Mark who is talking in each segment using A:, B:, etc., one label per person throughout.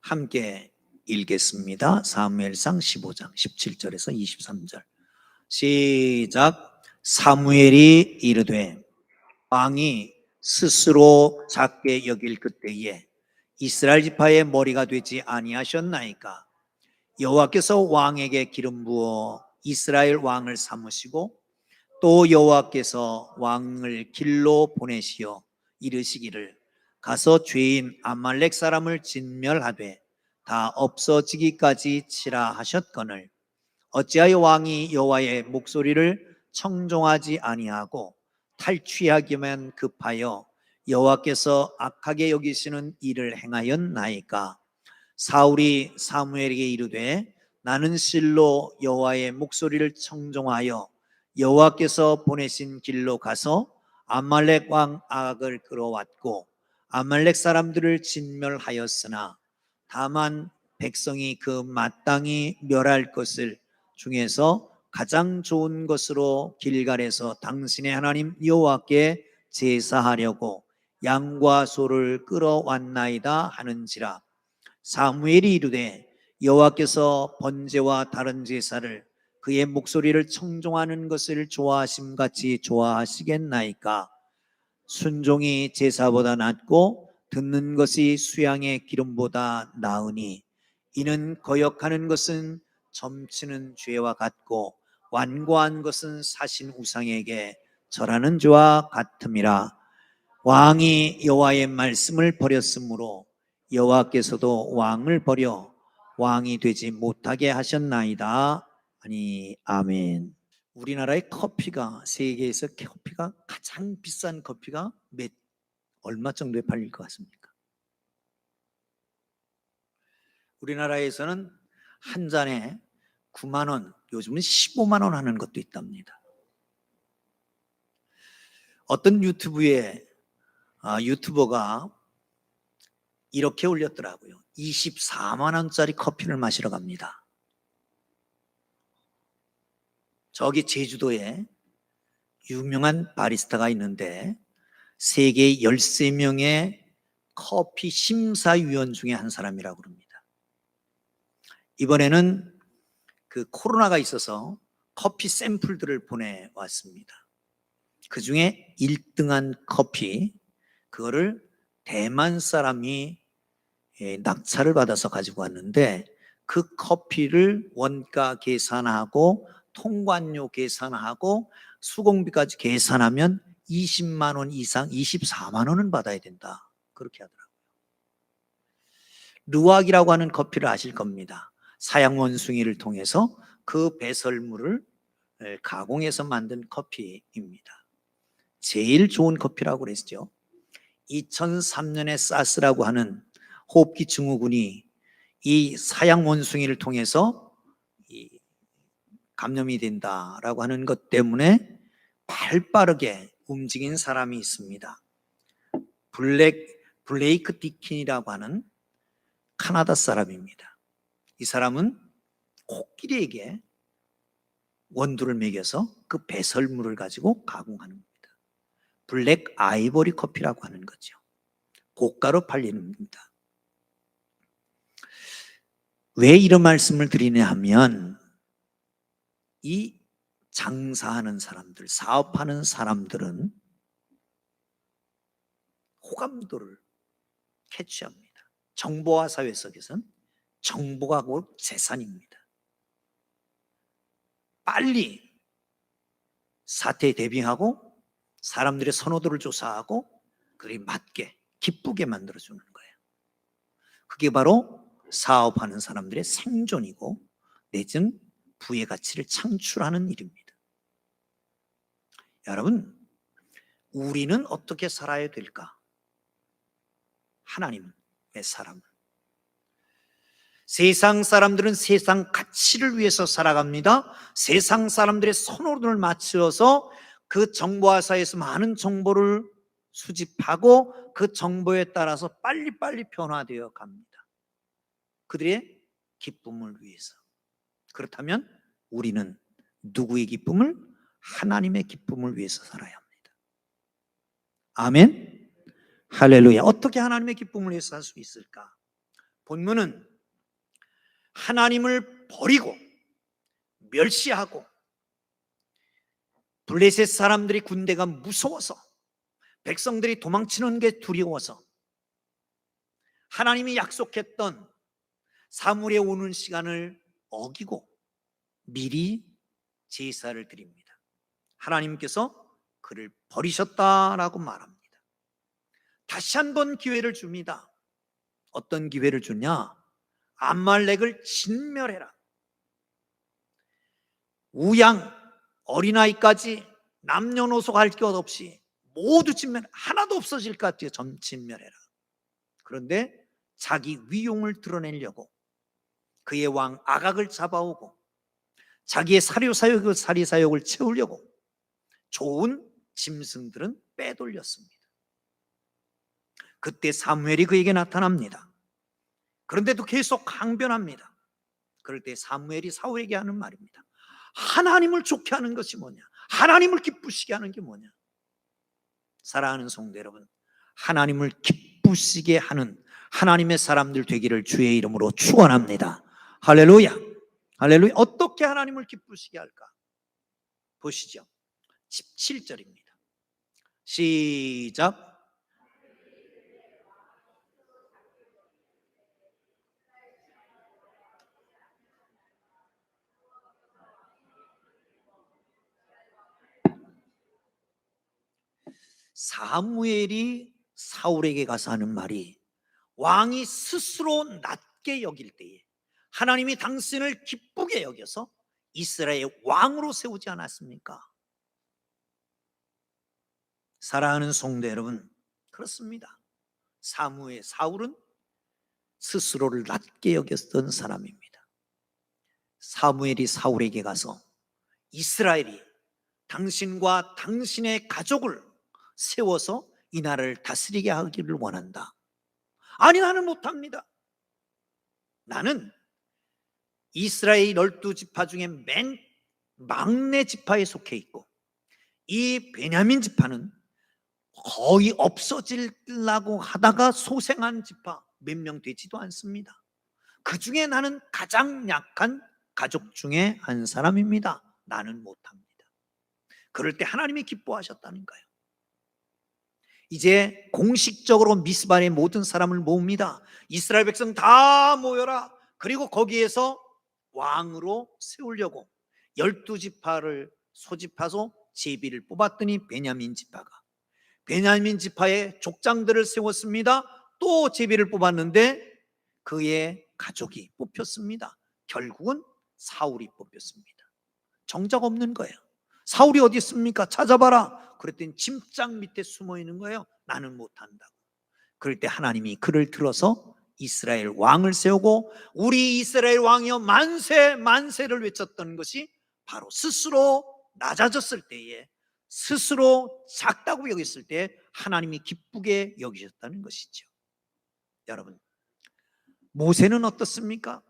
A: 함께 읽겠습니다. 사무엘상 15장 17절에서 23절. 시작. 사무엘이 이르되 왕이 스스로 작게 여길 그때에 이스라엘 지파의 머리가 되지 아니하셨나이까. 여호와께서 왕에게 기름 부어 이스라엘 왕을 삼으시고 또 여호와께서 왕을 길로 보내시어 이르시기를 가서 죄인 아말렉 사람을 진멸하되 다 없어지기까지 치라 하셨거늘 어찌하여 왕이 여호와의 목소리를 청종하지 아니하고 탈취하기만 급하여 여호와께서 악하게 여기시는 일을 행하였나이까. 사울이 사무엘에게 이르되 나는 실로 여호와의 목소리를 청종하여 여호와께서 보내신 길로 가서 아말렉 왕 악을 끌어왔고 아말렉 사람들을 진멸하였으나 다만 백성이 그 마땅히 멸할 것을 중에서 가장 좋은 것으로 길갈에서 당신의 하나님 여호와께 제사하려고 양과 소를 끌어왔나이다 하는지라. 사무엘이 이르되 여호와께서 번제와 다른 제사를 그의 목소리를 청종하는 것을 좋아하심같이 좋아하시겠나이까. 순종이 제사보다 낫고 듣는 것이 수양의 기름보다 나으니 이는 거역하는 것은 점치는 죄와 같고 완고한 것은 사신 우상에게 절하는 죄와 같음이라. 왕이 여호와의 말씀을 버렸으므로 여호와께서도 왕을 버려 왕이 되지 못하게 하셨나이다 하니 아멘. 우리나라의 커피가, 세계에서 커피가 가장 비싼 커피가 얼마 정도에 팔릴 것 같습니까? 우리나라에서는 한 잔에 9만 원, 요즘은 15만 원 하는 것도 있답니다. 어떤 유튜버가 이렇게 올렸더라고요. 24만 원짜리 커피를 마시러 갑니다. 저기 제주도에 유명한 바리스타가 있는데 세계 13명의 커피 심사위원 중에 한 사람이라고 합니다. 이번에는 그 코로나가 있어서 커피 샘플들을 보내왔습니다. 그 중에 1등한 커피, 그거를 대만 사람이 낙찰을 받아서 가지고 왔는데 그 커피를 원가 계산하고 통관료 계산하고 수공비까지 계산하면 20만 원 이상, 24만 원은 받아야 된다, 그렇게 하더라고요. 르왁이라고 하는 커피를 아실 겁니다. 사양 원숭이를 통해서 그 배설물을 가공해서 만든 커피입니다. 제일 좋은 커피라고 그랬죠. 2003년에 사스라고 하는 호흡기 증후군이 이 사양 원숭이를 통해서 감염이 된다라고 하는 것 때문에 발빠르게 움직인 사람이 있습니다. 블레이크 디킨이라고 하는 카나다 사람입니다. 이 사람은 코끼리에게 원두를 먹여서 그 배설물을 가지고 가공하는 겁니다. 블랙 아이보리 커피라고 하는 거죠. 고가로 팔리는 겁니다. 왜 이런 말씀을 드리냐 하면 이 장사하는 사람들, 사업하는 사람들은 호감도를 캐치합니다. 정보화 사회 속에서는 정보가 곧 재산입니다. 빨리 사태에 대비하고 사람들의 선호도를 조사하고 그리 맞게 기쁘게 만들어주는 거예요. 그게 바로 사업하는 사람들의 생존이고 내지는 부의 가치를 창출하는 일입니다. 여러분, 우리는 어떻게 살아야 될까? 하나님의 사람은, 세상 사람들은 세상 가치를 위해서 살아갑니다. 세상 사람들의 선호도를 맞추어서 그 정보화사에서 많은 정보를 수집하고 그 정보에 따라서 빨리빨리 변화되어 갑니다. 그들의 기쁨을 위해서. 그렇다면 우리는 누구의 기쁨을? 하나님의 기쁨을 위해서 살아야 합니다. 아멘. 할렐루야. 어떻게 하나님의 기쁨을 위해서 살 수 있을까? 본문은 하나님을 버리고 멸시하고 블레셋 사람들이 군대가 무서워서 백성들이 도망치는 게 두려워서 하나님이 약속했던 사물에 오는 시간을 어기고 미리 제사를 드립니다. 하나님께서 그를 버리셨다라고 말합니다. 다시 한번 기회를 줍니다. 어떤 기회를 주냐? 암말렉을 진멸해라. 우양, 어린아이까지 남녀노소 할 것 없이 모두 진멸, 하나도 없어질 것 같아요. 진멸해라. 그런데 자기 위용을 드러내려고 그의 왕 아각을 잡아오고 자기의 사리사욕을 채우려고 좋은 짐승들은 빼돌렸습니다. 그때 사무엘이 그에게 나타납니다. 그런데도 계속 항변합니다. 그럴 때 사무엘이 사울에게 하는 말입니다. 하나님을 좋게 하는 것이 뭐냐? 하나님을 기쁘시게 하는 게 뭐냐? 사랑하는 성도 여러분, 하나님을 기쁘시게 하는 하나님의 사람들 되기를 주의 이름으로 축원합니다. 할렐루야. 할렐루야. 어떻게 하나님을 기쁘시게 할까? 보시죠. 17절입니다. 시작. 사무엘이 사울에게 가서 하는 말이 왕이 스스로 낮게 여길 때에 하나님이 당신을 기쁘게 여겨서 이스라엘 왕으로 세우지 않았습니까? 사랑하는 성도 여러분, 그렇습니다. 사울은 스스로를 낮게 여겼던 사람입니다. 사무엘이 사울에게 가서 이스라엘이 당신과 당신의 가족을 세워서 이 나라를 다스리게 하기를 원한다. 아니, 나는 못합니다. 나는 이스라엘 12지파 중에 맨 막내 지파에 속해 있고 이 베냐민 지파는 거의 없어지려고 하다가 소생한 지파 몇 명 되지도 않습니다. 그 중에 나는 가장 약한 가족 중에 한 사람입니다. 나는 못합니다. 그럴 때 하나님이 기뻐하셨다는 거예요. 이제 공식적으로 미스바의 모든 사람을 모읍니다. 이스라엘 백성 다 모여라. 그리고 거기에서 왕으로 세우려고 12지파를 소집해서 제비를 뽑았더니 베냐민 지파의 족장들을 세웠습니다. 또 제비를 뽑았는데 그의 가족이 뽑혔습니다. 결국은 사울이 뽑혔습니다. 정작 없는 거예요. 사울이 어디 있습니까? 찾아봐라. 그랬더니 침장 밑에 숨어 있는 거예요. 나는 못한다고. 그럴 때 하나님이 그를 들어서 이스라엘 왕을 세우고 우리 이스라엘 왕이여 만세 만세를 외쳤던 것이 바로 스스로 낮아졌을 때에, 스스로 작다고 여겼을 때 하나님이 기쁘게 여기셨다는 것이죠. 여러분, 모세는 어떻습니까?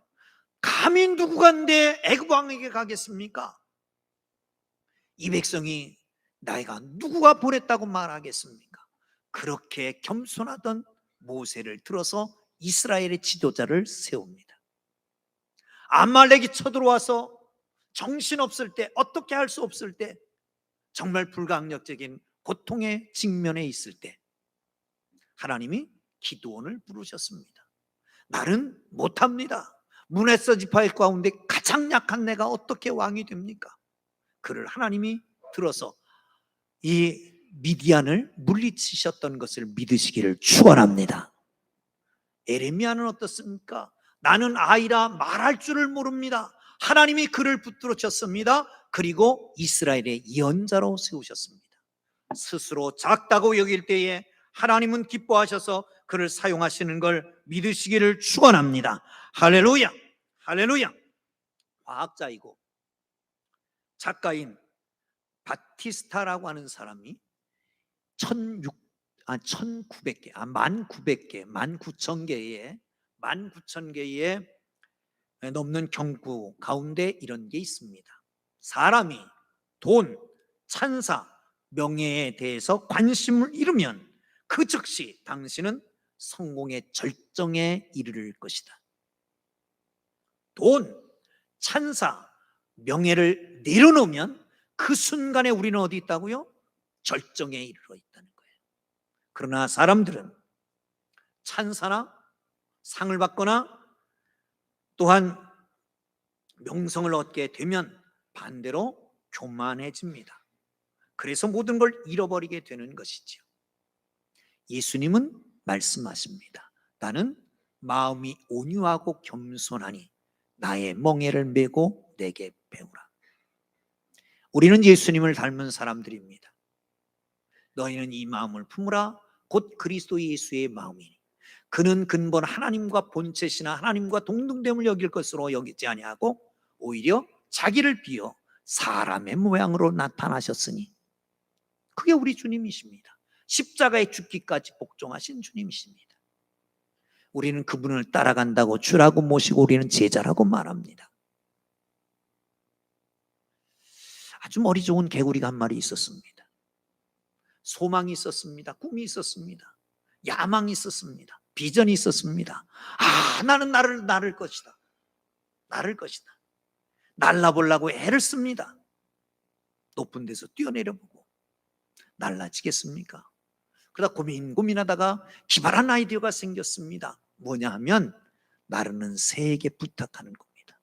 A: 감히 누구가 내 애굽 왕에게 가겠습니까? 이 백성이 나이가 누구가 보냈다고 말하겠습니까? 그렇게 겸손하던 모세를 들어서 이스라엘의 지도자를 세웁니다. 아말렉이 쳐들어와서 정신없을 때, 어떻게 할 수 없을 때, 정말 불가항력적인 고통의 직면에 있을 때 하나님이 기드온을 부르셨습니다. 나는 못합니다. 문에서 지파의 가운데 가장 약한 내가 어떻게 왕이 됩니까? 그를 하나님이 들어서 이 미디안을 물리치셨던 것을 믿으시기를 축원합니다. 에레미야는 어떻습니까? 나는 아이라 말할 줄을 모릅니다. 하나님이 그를 붙들어 쳤습니다. 그리고 이스라엘의 예언자로 세우셨습니다. 스스로 작다고 여길 때에 하나님은 기뻐하셔서 그를 사용하시는 걸 믿으시기를 축원합니다. 할렐루야, 할렐루야. 과학자이고 작가인 바티스타라고 하는 사람이 1900개, 1900개, 19,000개의 넘는 경구 가운데 이런 게 있습니다. 사람이 돈, 찬사, 명예에 대해서 관심을 잃으면 그 즉시 당신은 성공의 절정에 이르를 것이다. 돈, 찬사, 명예를 내려놓으면 그 순간에 우리는 어디 있다고요? 절정에 이르러 있다는 거예요. 그러나 사람들은 찬사나 상을 받거나 또한 명성을 얻게 되면 반대로 교만해집니다. 그래서 모든 걸 잃어버리게 되는 것이지요. 예수님은 말씀하십니다. 나는 마음이 온유하고 겸손하니 나의 멍에를 메고 내게 배우라. 우리는 예수님을 닮은 사람들입니다. 너희는 이 마음을 품으라. 곧 그리스도 예수의 마음이니 그는 근본 하나님과 본체시나 하나님과 동등됨을 여길 것으로 여기지 아니하고 오히려 자기를 비어 사람의 모양으로 나타나셨으니, 그게 우리 주님이십니다. 십자가에 죽기까지 복종하신 주님이십니다. 우리는 그분을 따라간다고 주라고 모시고 우리는 제자라고 말합니다. 아주 머리 좋은 개구리가 한 마리 있었습니다. 소망이 있었습니다. 꿈이 있었습니다. 야망이 있었습니다. 비전이 있었습니다. 나는 나를 것이다. 나를 것이다. 날라보려고 애를 씁니다. 높은 데서 뛰어내려보고 날라지겠습니까? 그러다 고민하다가 기발한 아이디어가 생겼습니다. 뭐냐 하면 나르는 새에게 부탁하는 겁니다.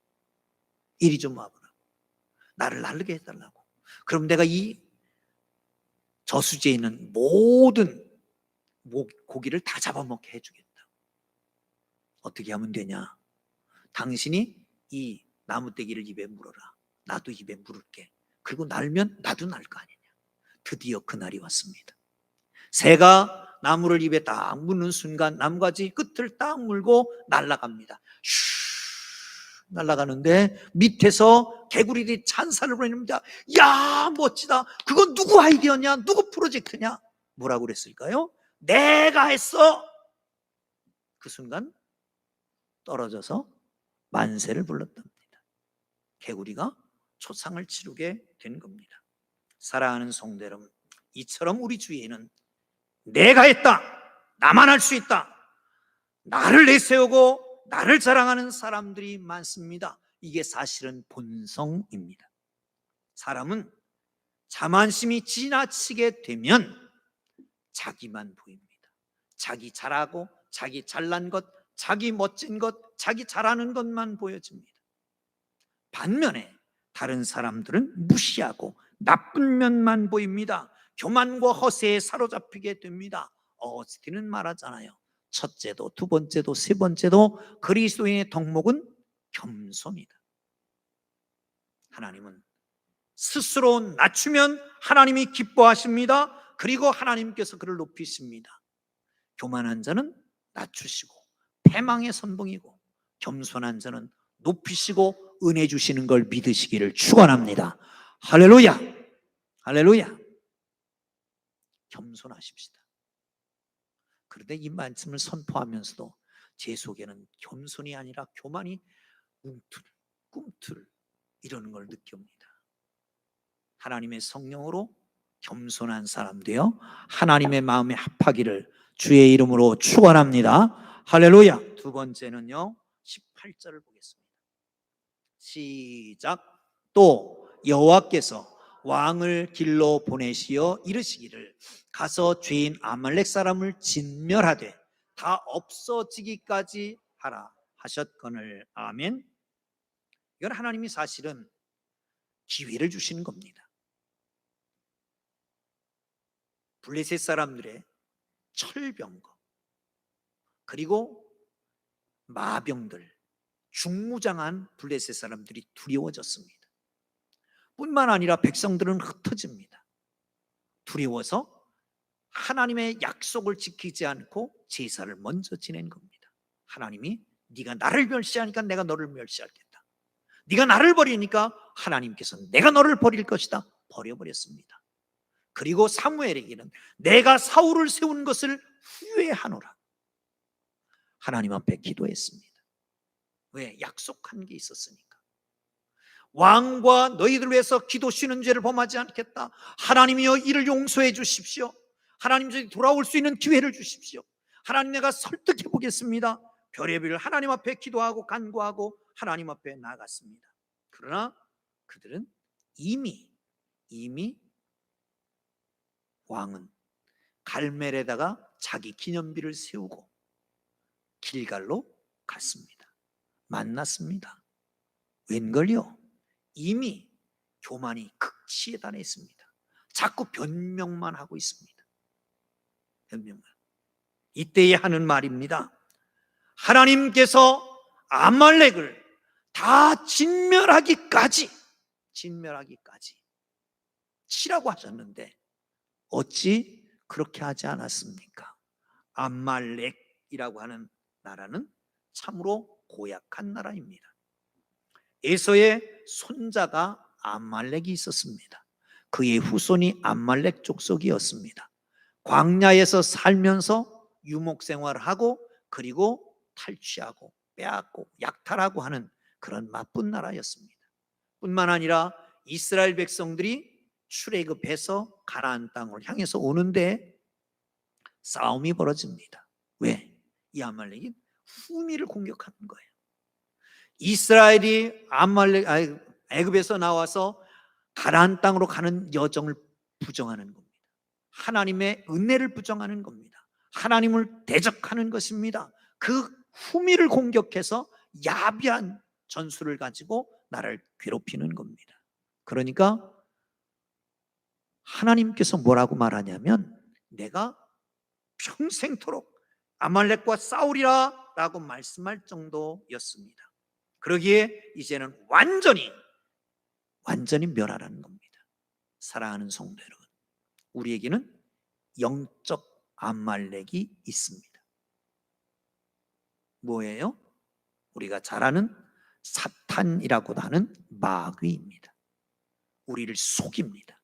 A: 이리 좀 와보라고. 나를 나르게 해달라고. 그럼 내가 이 저수지에 있는 모든 고기를 다 잡아먹게 해주겠다. 어떻게 하면 되냐? 당신이 이 나무떼기를 입에 물어라. 나도 입에 물을게. 그리고 날면 나도 날 거 아니냐. 드디어 그날이 왔습니다. 새가 나무를 입에 딱 무는 순간 나무가지 끝을 딱 물고 날아갑니다. 슈 날아가는데 밑에서 개구리들이 찬사를 보냅니다. 야, 멋지다. 그건 누구 아이디어냐? 누구 프로젝트냐? 뭐라고 그랬을까요? 내가 했어. 그 순간 떨어져서 만세를 불렀답니다. 개구리가 초상을 치르게 된 겁니다. 사랑하는 성도 여러분, 이처럼 우리 주위에는 내가 했다, 나만 할 수 있다, 나를 내세우고 나를 자랑하는 사람들이 많습니다. 이게 사실은 본성입니다. 사람은 자만심이 지나치게 되면 자기만 보입니다. 자기 잘하고 자기 잘난 것, 자기 멋진 것, 자기 잘하는 것만 보여집니다. 반면에 다른 사람들은 무시하고 나쁜 면만 보입니다. 교만과 허세에 사로잡히게 됩니다. 어스틴은 말하잖아요. 첫째도 두 번째도 세 번째도 그리스도인의 덕목은 겸손이다. 하나님은 스스로 낮추면 하나님이 기뻐하십니다. 그리고 하나님께서 그를 높이십니다. 교만한 자는 낮추시고 패망의 선봉이고, 겸손한 자는 높이시고 은혜 주시는 걸 믿으시기를 축원합니다. 할렐루야, 할렐루야. 겸손하십시다. 그런데 이 말씀을 선포하면서도 제 속에는 겸손이 아니라 교만이 꿈틀 이러는 걸 느낍니다. 하나님의 성령으로 겸손한 사람 되어 하나님의 마음에 합하기를 주의 이름으로 축원합니다. 할렐루야. 두 번째는요, 18절을 보겠습니다. 시작. 또 여호와께서 왕을 길로 보내시어 이르시기를 가서 죄인 아말렉 사람을 진멸하되 다 없어지기까지 하라 하셨거늘. 아멘. 이건 하나님이 사실은 기회를 주시는 겁니다. 블레셋 사람들의 철병거 그리고 마병들, 중무장한 블레셋 사람들이 두려워졌습니다. 뿐만 아니라 백성들은 흩어집니다. 두려워서 하나님의 약속을 지키지 않고 제사를 먼저 지낸 겁니다. 하나님이 네가 나를 멸시하니까 내가 너를 멸시하겠다. 네가 나를 버리니까 하나님께서 내가 너를 버릴 것이다. 버려버렸습니다. 그리고 사무엘에게는 내가 사울을 세운 것을 후회하노라. 하나님 앞에 기도했습니다. 왜? 약속한 게 있었으니까. 왕과 너희들 위해서 기도 쉬는 죄를 범하지 않겠다. 하나님이여 이를 용서해 주십시오. 하나님, 저희 돌아올 수 있는 기회를 주십시오. 하나님 내가 설득해 보겠습니다. 별의별 하나님 앞에 기도하고 간구하고 하나님 앞에 나갔습니다. 그러나 그들은 이미 왕은 갈멜에다가 자기 기념비를 세우고 길갈로 갔습니다. 만났습니다. 웬걸요? 이미 교만이 극치에 달했습니다. 자꾸 변명만 하고 있습니다. 변명만. 이때에 하는 말입니다. 하나님께서 아말렉을 다 진멸하기까지 치라고 하셨는데 어찌 그렇게 하지 않았습니까? 아말렉이라고 하는 나라는 참으로 고약한 나라입니다. 에서의 손자가 아말렉이 있었습니다. 그의 후손이 아말렉 족속이었습니다. 광야에서 살면서 유목생활을 하고 그리고 탈취하고 빼앗고 약탈하고 하는 그런 나쁜 나라였습니다. 뿐만 아니라 이스라엘 백성들이 출애굽해서 가나안 땅을 향해서 오는데 싸움이 벌어집니다. 왜? 이 아말렉이 후미를 공격하는 거예요. 이스라엘이 애굽에서 나와서 가나안 땅으로 가는 여정을 부정하는 겁니다. 하나님의 은혜를 부정하는 겁니다. 하나님을 대적하는 것입니다. 그 후미를 공격해서 야비한 전술을 가지고 나를 괴롭히는 겁니다. 그러니까 하나님께서 뭐라고 말하냐면 내가 평생토록 아말렉과 싸우리라 라고 말씀할 정도였습니다. 그러기에 이제는 완전히 멸하라는 겁니다. 사랑하는 성도 여러분, 우리에게는 영적 아말렉이 있습니다. 뭐예요? 우리가 잘 아는 사탄이라고 하는 마귀입니다. 우리를 속입니다.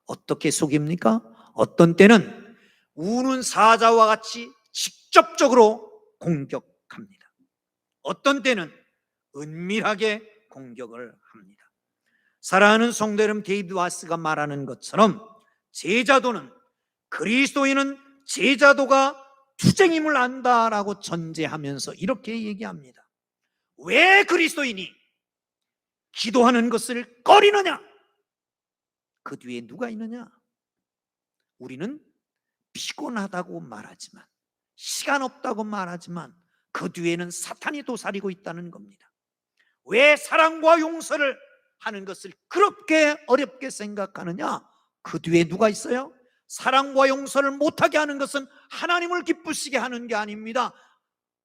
A: 어떻게 속입니까? 어떤 때는 우는 사자와 같이 직접적으로 공격합니다. 어떤 때는 은밀하게 공격을 합니다. 사랑하는 성도 여러분, 데이비드 와스가 말하는 것처럼 제자도는 그리스도인은 제자도가 투쟁임을 안다라고 전제하면서 이렇게 얘기합니다. 왜 그리스도인이 기도하는 것을 꺼리느냐? 그 뒤에 누가 있느냐? 우리는 피곤하다고 말하지만, 시간 없다고 말하지만 그 뒤에는 사탄이 도사리고 있다는 겁니다. 왜 사랑과 용서를 하는 것을 그렇게 어렵게 생각하느냐? 그 뒤에 누가 있어요? 사랑과 용서를 못하게 하는 것은 하나님을 기쁘시게 하는 게 아닙니다.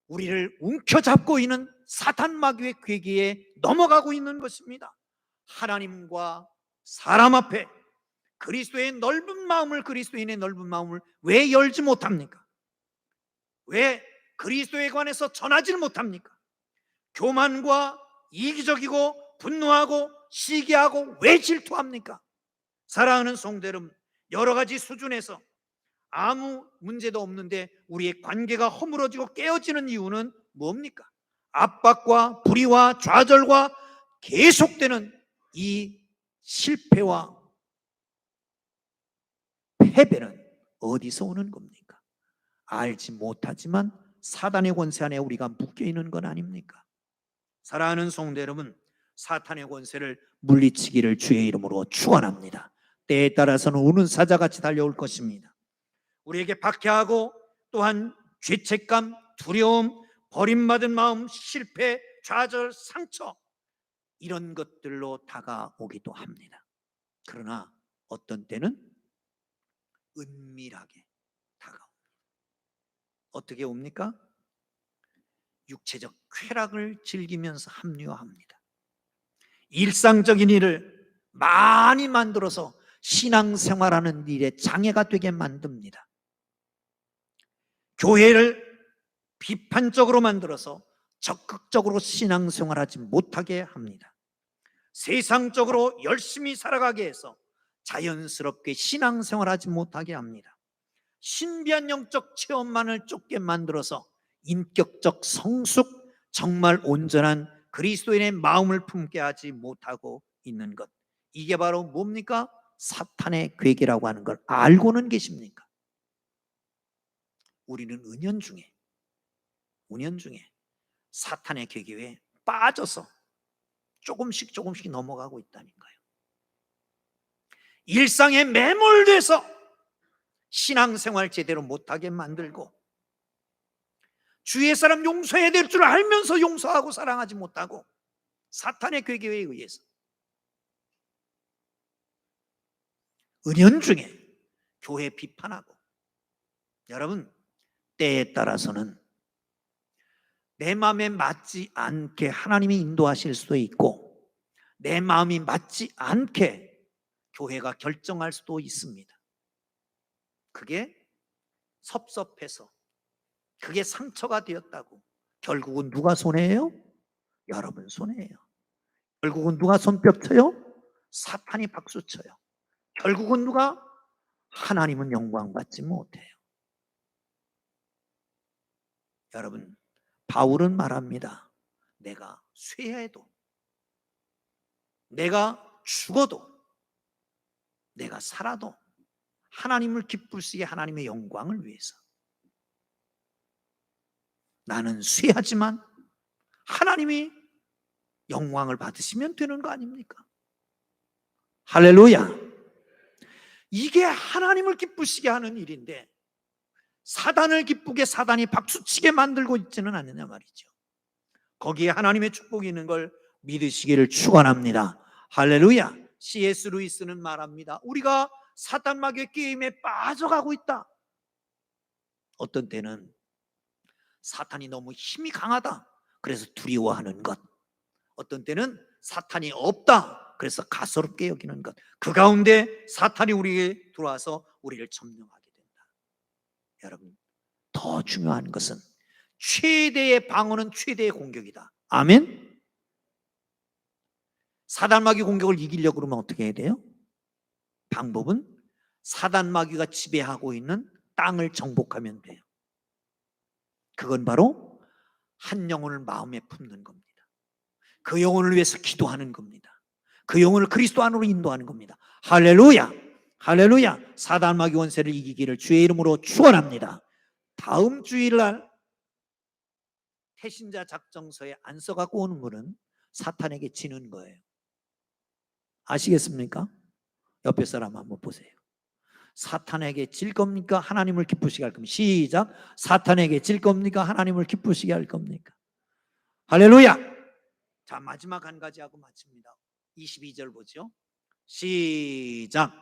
A: 우리를 움켜잡고 있는 사탄 마귀의 괴기에 넘어가고 있는 것입니다. 하나님과 사람 앞에 그리스도인의 넓은 마음을 왜 열지 못합니까? 왜 그리스도에 관해서 전하지 못합니까? 교만과 이기적이고 분노하고 시기하고 왜 질투합니까? 사랑하는 성도 여러분, 여러 가지 수준에서 아무 문제도 없는데 우리의 관계가 허물어지고 깨어지는 이유는 뭡니까? 압박과 불의와 좌절과 계속되는 이 실패와 패배는 어디서 오는 겁니까? 알지 못하지만 사단의 권세 안에 우리가 묶여 있는 건 아닙니까? 사랑하는 성도 여러분, 사탄의 권세를 물리치기를 주의 이름으로 축원합니다. 때에 따라서는 우는 사자같이 달려올 것입니다. 우리에게 박해하고 또한 죄책감, 두려움, 버림받은 마음, 실패, 좌절, 상처 이런 것들로 다가오기도 합니다. 그러나 어떤 때는 은밀하게 다가옵니다. 어떻게 옵니까? 육체적 쾌락을 즐기면서 합리화합니다. 일상적인 일을 많이 만들어서 신앙생활하는 일에 장애가 되게 만듭니다. 교회를 비판적으로 만들어서 적극적으로 신앙생활하지 못하게 합니다. 세상적으로 열심히 살아가게 해서 자연스럽게 신앙생활하지 못하게 합니다. 신비한 영적 체험만을 쫓게 만들어서 인격적 성숙, 정말 온전한 그리스도인의 마음을 품게 하지 못하고 있는 것, 이게 바로 뭡니까? 사탄의 괴계라고 하는 걸 알고는 계십니까? 우리는 은연중에 사탄의 계계에 빠져서 조금씩 넘어가고 있다니까요. 일상에 매몰돼서 신앙생활 제대로 못하게 만들고, 주위의 사람 용서해야 될 줄 알면서 용서하고 사랑하지 못하고, 사탄의 계계에 의해서 은연중에 교회 비판하고. 여러분, 때에 따라서는 내 마음에 맞지 않게 하나님이 인도하실 수도 있고, 내 마음이 맞지 않게 교회가 결정할 수도 있습니다. 그게 섭섭해서, 그게 상처가 되었다고 결국은 누가 손해예요? 여러분 손해예요. 결국은 누가 손뼉 쳐요? 사탄이 박수 쳐요. 결국은 누가? 하나님은 영광 받지 못해요. 여러분, 바울은 말합니다. 내가 쇠해도, 내가 죽어도, 내가 살아도 하나님을 기쁘시게, 하나님의 영광을 위해서 나는 쇠하지만 하나님이 영광을 받으시면 되는 거 아닙니까? 할렐루야. 이게 하나님을 기쁘시게 하는 일인데, 사단을 기쁘게, 사단이 박수치게 만들고 있지는 않느냐 말이죠. 거기에 하나님의 축복이 있는 걸 믿으시기를 축원합니다. 할렐루야. C.S. 루이스는 말합니다. 우리가 사단 마귀의 게임에 빠져가고 있다. 어떤 때는 사탄이 너무 힘이 강하다, 그래서 두려워하는 것. 어떤 때는 사탄이 없다, 그래서 가소롭게 여기는 것. 그 가운데 사탄이 우리에게 들어와서 우리를 점령하게 된다. 여러분, 더 중요한 것은 최대의 방어는 최대의 공격이다. 아멘. 사단 마귀 공격을 이기려고 그러면 어떻게 해야 돼요? 방법은 사단 마귀가 지배하고 있는 땅을 정복하면 돼요. 그건 바로 한 영혼을 마음에 품는 겁니다. 그 영혼을 위해서 기도하는 겁니다. 그 영혼을 그리스도 안으로 인도하는 겁니다. 할렐루야. 할렐루야. 사단 마귀 원세를 이기기를 주의 이름으로 축원합니다. 다음 주일날 태신자 작정서에 안 써갖고 오는 거는 사탄에게 지는 거예요. 아시겠습니까? 옆에 사람 한번 보세요. 사탄에게 질 겁니까? 하나님을 기쁘시게 할 겁니까? 시작. 사탄에게 질 겁니까? 하나님을 기쁘시게 할 겁니까? 할렐루야. 자, 마지막 한 가지 하고 마칩니다. 22절 보죠. 시작.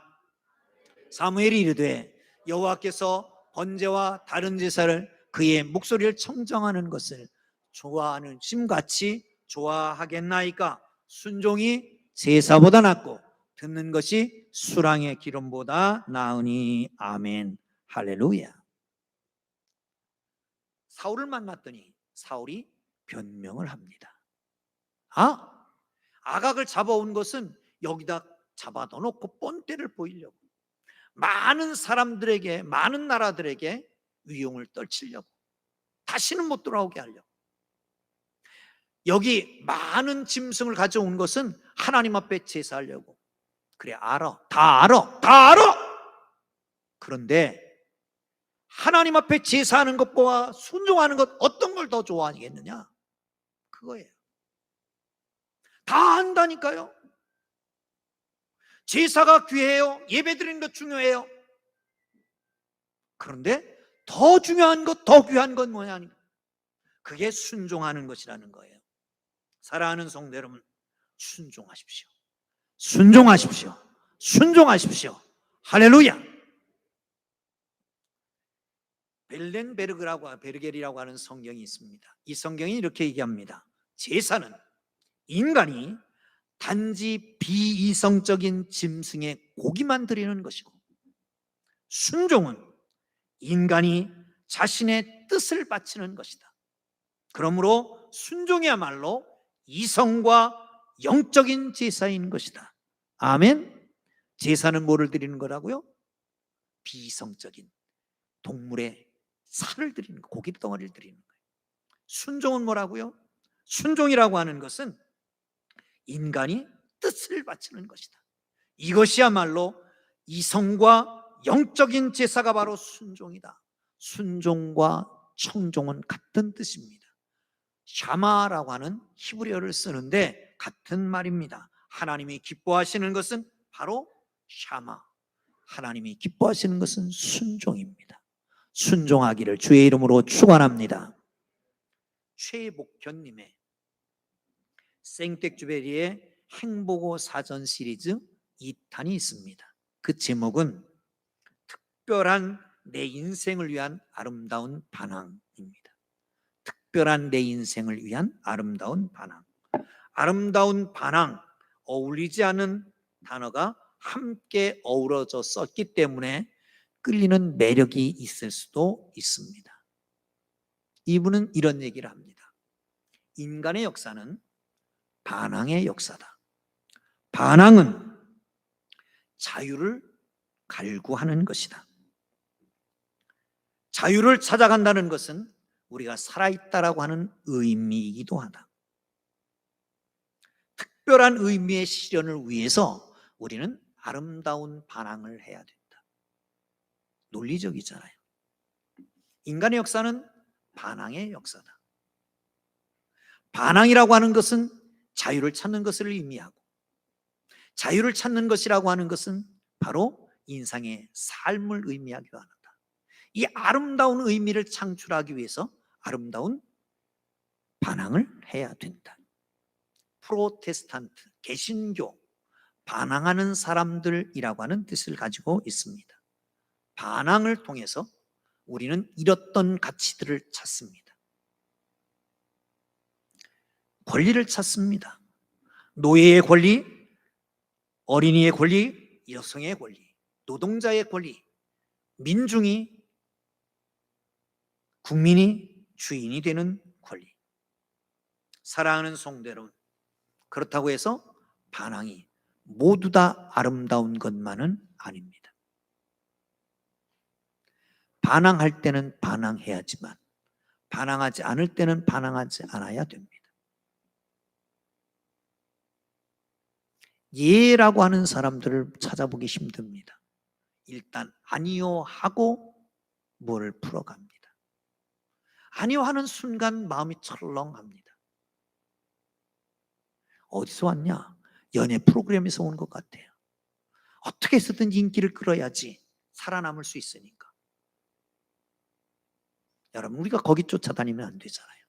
A: 사무엘이 이르되 여호와께서 번제와 다른 제사를 그의 목소리를 청정하는 것을 좋아하는 심같이 좋아하겠나이까? 순종이 제사보다 낫고 듣는 것이 수랑의 기름보다 나으니. 아멘. 할렐루야. 사울을 만났더니 사울이 변명을 합니다. 아각을 잡아온 것은 여기다 잡아 넣어놓고 뻔때를 보이려고, 많은 사람들에게, 많은 나라들에게 위용을 떨치려고, 다시는 못 돌아오게 하려고. 여기 많은 짐승을 가져온 것은 하나님 앞에 제사하려고. 그래, 알아. 다 알아. 그런데 하나님 앞에 제사하는 것과 순종하는 것, 어떤 걸 더 좋아하겠느냐? 그거예요. 다 안다니까요. 제사가 귀해요. 예배드리는 것 중요해요. 그런데 더 중요한 것, 더 귀한 건 뭐냐? 그게 순종하는 것이라는 거예요. 사랑하는 성도 여러분, 순종하십시오. 순종하십시오. 순종하십시오. 할렐루야. 베르겔이라고 하는 성경이 있습니다. 이 성경이 이렇게 얘기합니다. 제사는 인간이 단지 비이성적인 짐승의 고기만 드리는 것이고, 순종은 인간이 자신의 뜻을 바치는 것이다. 그러므로 순종이야말로 이성과 영적인 제사인 것이다. 아멘. 제사는 뭐를 드리는 거라고요? 비이성적인 동물의 살을 드리는 거, 고기 덩어리를 드리는 거예요. 순종은 뭐라고요? 순종이라고 하는 것은 인간이 뜻을 바치는 것이다. 이것이야말로 이성과 영적인 제사가 바로 순종이다. 순종과 청종은 같은 뜻입니다. 샤마라고 하는 히브리어를 쓰는데 같은 말입니다. 하나님이 기뻐하시는 것은 바로 샤마, 하나님이 기뻐하시는 것은 순종입니다. 순종하기를 주의 이름으로 축원합니다. 최복현님의 생텍쥐베리의 행보고 사전 시리즈 2탄이 있습니다. 그 제목은 특별한 내 인생을 위한 아름다운 반항입니다. 특별한 내 인생을 위한 아름다운 반항. 아름다운 반항, 어울리지 않은 단어가 함께 어우러져 썼기 때문에 끌리는 매력이 있을 수도 있습니다. 이분은 이런 얘기를 합니다. 인간의 역사는 반항의 역사다. 반항은 자유를 갈구하는 것이다. 자유를 찾아간다는 것은 우리가 살아있다라고 하는 의미이기도 하다. 특별한 의미의 실현을 위해서 우리는 아름다운 반항을 해야 된다. 논리적이잖아요. 인간의 역사는 반항의 역사다. 반항이라고 하는 것은 자유를 찾는 것을 의미하고, 자유를 찾는 것이라고 하는 것은 바로 인생의 삶을 의미하기도 한다. 이 아름다운 의미를 창출하기 위해서 아름다운 반항을 해야 된다. 프로테스탄트, 개신교, 반항하는 사람들이라고 하는 뜻을 가지고 있습니다. 반항을 통해서 우리는 잃었던 가치들을 찾습니다. 권리를 찾습니다. 노예의 권리, 어린이의 권리, 여성의 권리, 노동자의 권리, 민중이, 국민이 주인이 되는 권리. 사랑하는 성도 여러분, 그렇다고 해서 반항이 모두 다 아름다운 것만은 아닙니다. 반항할 때는 반항해야지만 반항하지 않을 때는 반항하지 않아야 됩니다. 예라고 하는 사람들을 찾아보기 힘듭니다. 일단 아니요 하고 뭐를 풀어갑니다. 아니요 하는 순간 마음이 철렁합니다. 어디서 왔냐? 연예 프로그램에서 온 것 같아요. 어떻게 해서든 인기를 끌어야지 살아남을 수 있으니까. 여러분, 우리가 거기 쫓아다니면 안 되잖아요.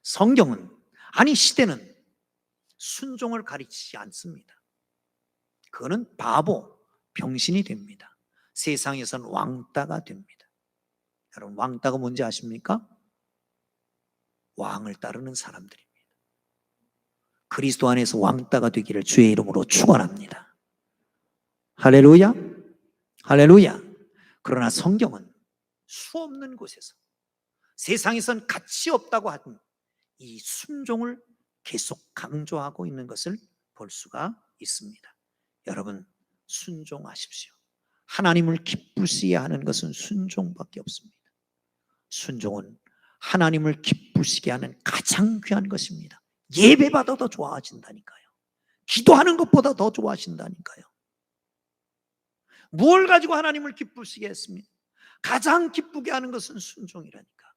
A: 성경은, 아니 시대는 순종을 가르치지 않습니다. 그거는 바보, 병신이 됩니다. 세상에서는 왕따가 됩니다. 여러분, 왕따가 뭔지 아십니까? 왕을 따르는 사람들입니다. 그리스도 안에서 왕따가 되기를 주의 이름으로 축원합니다. 할렐루야, 할렐루야. 그러나 성경은 수없는 곳에서 세상에선 가치 없다고 하던 이 순종을 계속 강조하고 있는 것을 볼 수가 있습니다. 여러분, 순종하십시오. 하나님을 기쁘시게 하는 것은 순종밖에 없습니다. 순종은 하나님을 기쁘시게 하는 가장 귀한 것입니다. 예배받아 더 좋아하신다니까요. 기도하는 것보다 더 좋아하신다니까요. 무엇을 가지고 하나님을 기쁘시게 했습니까? 가장 기쁘게 하는 것은 순종이라니까.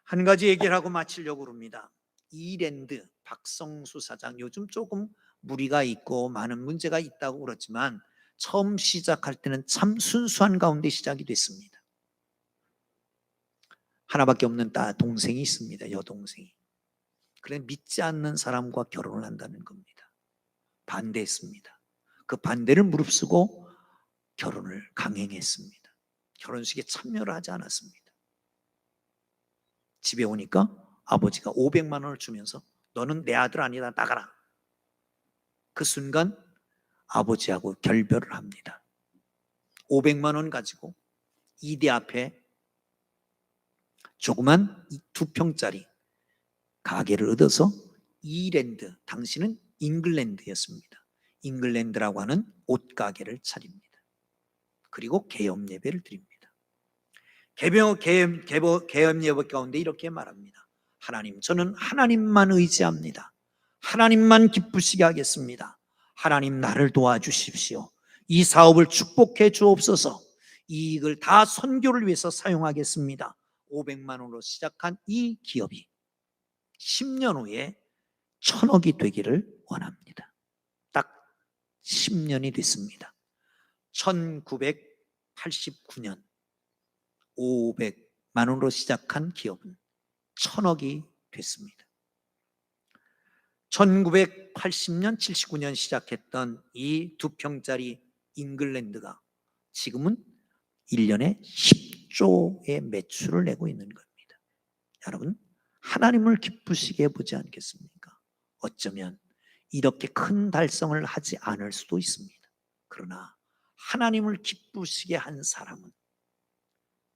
A: 한 가지 얘기를 하고 마치려고 합니다. 이랜드 박성수 사장, 요즘 조금 무리가 있고 많은 문제가 있다고 그렇지만 처음 시작할 때는 참 순수한 가운데 시작이 됐습니다. 하나밖에 없는 동생이 있습니다. 여동생이. 그래 믿지 않는 사람과 결혼을 한다는 겁니다. 반대했습니다. 그 반대를 무릅쓰고 결혼을 강행했습니다. 결혼식에 참여를 하지 않았습니다. 집에 오니까 아버지가 500만 원을 주면서 너는 내 아들 아니다, 나가라. 그 순간 아버지하고 결별을 합니다. 500만 원 가지고 이대 앞에 조그만 2평짜리 가게를 얻어서 이랜드, 당시는 잉글랜드였습니다. 잉글랜드라고 하는 옷가게를 차립니다. 그리고 개업 예배를 드립니다. 개업 예배 가운데 이렇게 말합니다. 하나님, 저는 하나님만 의지합니다. 하나님만 기쁘시게 하겠습니다. 하나님, 나를 도와주십시오. 이 사업을 축복해 주옵소서. 이익을 다 선교를 위해서 사용하겠습니다. 500만 원으로 시작한 이 기업이 10년 후에 1000억이 되기를 원합니다. 딱 10년이 됐습니다. 1989년 500만 원으로 시작한 기업은 1000억이 됐습니다. 1980년, 79년 시작했던 이 2평짜리 잉글랜드가 지금은 1년에 10조의 매출을 내고 있는 겁니다. 여러분, 하나님을 기쁘시게 해보지 않겠습니까? 어쩌면 이렇게 큰 달성을 하지 않을 수도 있습니다. 그러나 하나님을 기쁘시게 한 사람은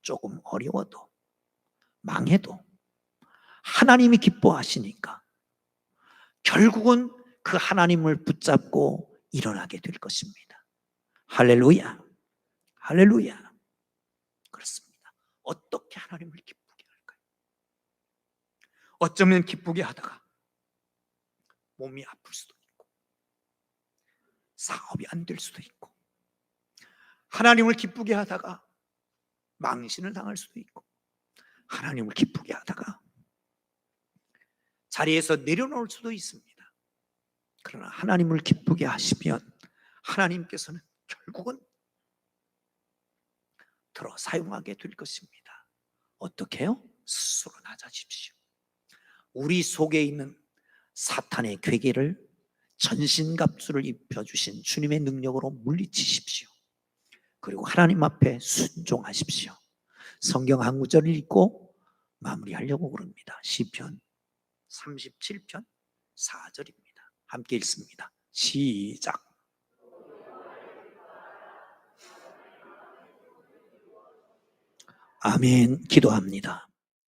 A: 조금 어려워도 망해도 하나님이 기뻐하시니까 결국은 그 하나님을 붙잡고 일어나게 될 것입니다. 할렐루야, 할렐루야. 그렇습니다. 어떻게 하나님을 기쁘게 할까요? 어쩌면 기쁘게 하다가 몸이 아플 수도 있고 사업이 안 될 수도 있고 하나님을 기쁘게 하다가 망신을 당할 수도 있고 하나님을 기쁘게 하다가 자리에서 내려놓을 수도 있습니다. 그러나 하나님을 기쁘게 하시면 하나님께서는 결국은 들어 사용하게 될 것입니다. 어떻게 해요? 스스로 낮아지십시오. 우리 속에 있는 사탄의 괴계를 전신갑주를 입혀주신 주님의 능력으로 물리치십시오. 그리고 하나님 앞에 순종하십시오. 성경 한 구절을 읽고 마무리하려고 그럽니다. 시편 37편 4절입니다. 함께 읽습니다. 시작. 아멘. 기도합니다.